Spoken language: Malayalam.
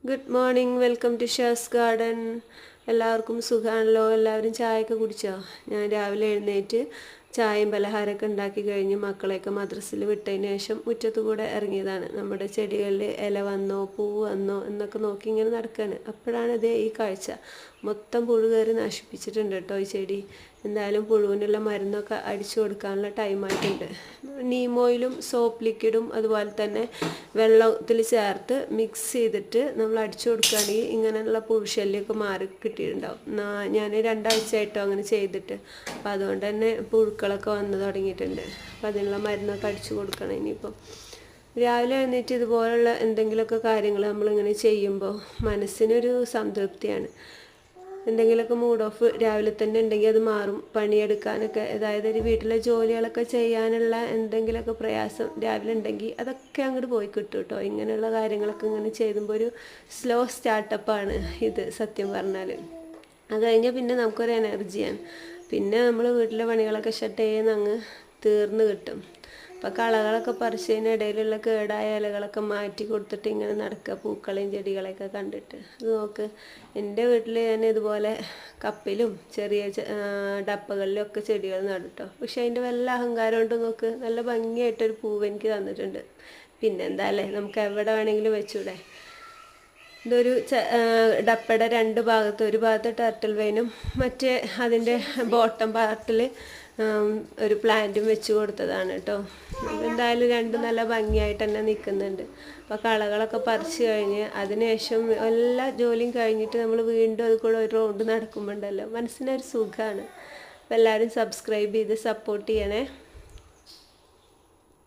Good morning, welcome to Shaz garden. എല്ലാവർക്കും സുഖമാണല്ലോ? എല്ലാവരും ചായയൊക്കെ കുടിച്ചോ? ഞാൻ രാവിലെ എഴുന്നേറ്റ് ചായയും പലഹാരമൊക്കെ ഉണ്ടാക്കി കഴിഞ്ഞ് മക്കളെയൊക്കെ മദ്രസയിൽ വിട്ടതിന് ശേഷം മുറ്റത്ത് കൂടെ ഇറങ്ങിയതാണ്. നമ്മുടെ ചെടികളിൽ ഇല വന്നോ പൂവ് വന്നോ എന്നൊക്കെ നോക്കി ഇങ്ങനെ നടക്കുകയാണ്. അപ്പോഴാണ് ഇതേ ഈ കാഴ്ച. മൊത്തം പുഴു കയറി നശിപ്പിച്ചിട്ടുണ്ട് കേട്ടോ ഈ ചെടി. എന്തായാലും പുഴുവിനുള്ള മരുന്നൊക്കെ അടിച്ചു കൊടുക്കാനുള്ള ടൈമായിട്ടുണ്ട്. നീം ഓയിലും സോപ്പ് ലിക്വിഡും അതുപോലെ തന്നെ വെള്ളത്തിൽ ചേർത്ത് മിക്സ് ചെയ്തിട്ട് നമ്മൾ അടിച്ചു കൊടുക്കുകയാണെങ്കിൽ ഇങ്ങനെയുള്ള പുഴുശല്യമൊക്കെ മാറി കിട്ടിയിട്ടുണ്ടാവും. ഞാൻ 2 ആഴ്ചയായിട്ടോ അങ്ങനെ ചെയ്തിട്ട്. അപ്പോൾ അതുകൊണ്ട് തന്നെ പുഴുക്കളൊക്കെ വന്നു തുടങ്ങിയിട്ടുണ്ട്. അപ്പോൾ അതിനുള്ള മരുന്നൊക്കെ അടിച്ചു കൊടുക്കണം. ഇനിയിപ്പം രാവിലെ എഴുന്നേറ്റ് ഇതുപോലുള്ള എന്തെങ്കിലുമൊക്കെ കാര്യങ്ങൾ നമ്മളിങ്ങനെ ചെയ്യുമ്പോൾ മനസ്സിനൊരു സംതൃപ്തിയാണ്. എന്തെങ്കിലുമൊക്കെ മൂഡ് ഓഫ് രാവിലെ തന്നെ ഉണ്ടെങ്കിൽ അത് മാറും. പണിയെടുക്കാനൊക്കെ, അതായത് ഒരു വീട്ടിലെ ജോലികളൊക്കെ ചെയ്യാനുള്ള എന്തെങ്കിലുമൊക്കെ പ്രയാസം രാവിലെ ഉണ്ടെങ്കിൽ അതൊക്കെ അങ്ങോട്ട് പോയി കിട്ടും കേട്ടോ. ഇങ്ങനെയുള്ള കാര്യങ്ങളൊക്കെ ഇങ്ങനെ ചെയ്യുമ്പോൾ ഒരു സ്ലോ സ്റ്റാർട്ടപ്പാണ് ഇത് സത്യം പറഞ്ഞാൽ. അത് കഴിഞ്ഞാൽ പിന്നെ നമുക്കൊരു എനർജിയാണ്. പിന്നെ നമ്മൾ വീട്ടിലെ പണികളൊക്കെ ഷട്ട് ചെയ്യുന്ന അങ്ങ് തീർന്ന് കിട്ടും. അപ്പോൾ കളകളൊക്കെ പറിച്ചതിനിടയിലുള്ള കേടായ ഇലകളൊക്കെ മാറ്റി കൊടുത്തിട്ട് ഇങ്ങനെ നടക്കുക, പൂക്കളെയും ചെടികളെയൊക്കെ കണ്ടിട്ട്. അത് നോക്ക്, എൻ്റെ വീട്ടിൽ ഞാൻ ഇതുപോലെ കപ്പിലും ചെറിയ ഡപ്പകളിലും ഒക്കെ ചെടികൾ നടുട്ടോ. പക്ഷെ അതിൻ്റെ വല്ല അഹങ്കാരം കൊണ്ട് നോക്ക്, നല്ല ഭംഗിയായിട്ടൊരു പൂവ് എനിക്ക് തന്നിട്ടുണ്ട്. പിന്നെന്താ അല്ലേ, നമുക്ക് എവിടെ വേണമെങ്കിലും വെച്ചൂടെ. ഇതൊരു ഡപ്പയുടെ 2 ഭാഗത്ത്, ഒരു ഭാഗത്ത് ടർട്ടിൽ വെയിനും മറ്റേ അതിൻ്റെ ബോട്ടം പാർട്ടിൽ ഒരു പ്ലാന്റും വെച്ച് കൊടുത്തതാണ് കേട്ടോ. എന്തായാലും 2 നല്ല ഭംഗിയായിട്ട് തന്നെ നിൽക്കുന്നുണ്ട്. അപ്പോൾ കളകളൊക്കെ പറിച്ച് കഴിഞ്ഞ് അതിനുശേഷം എല്ലാ ജോലിയും കഴിഞ്ഞിട്ട് നമ്മൾ വീണ്ടും അത് കൂടെ ഒരു റൗണ്ട് നടക്കുമ്പോണ്ടല്ലോ മനസ്സിനൊരു സുഖമാണ്. അപ്പോൾ എല്ലാവരും സബ്സ്ക്രൈബ് ചെയ്ത് സപ്പോർട്ട് ചെയ്യണേ.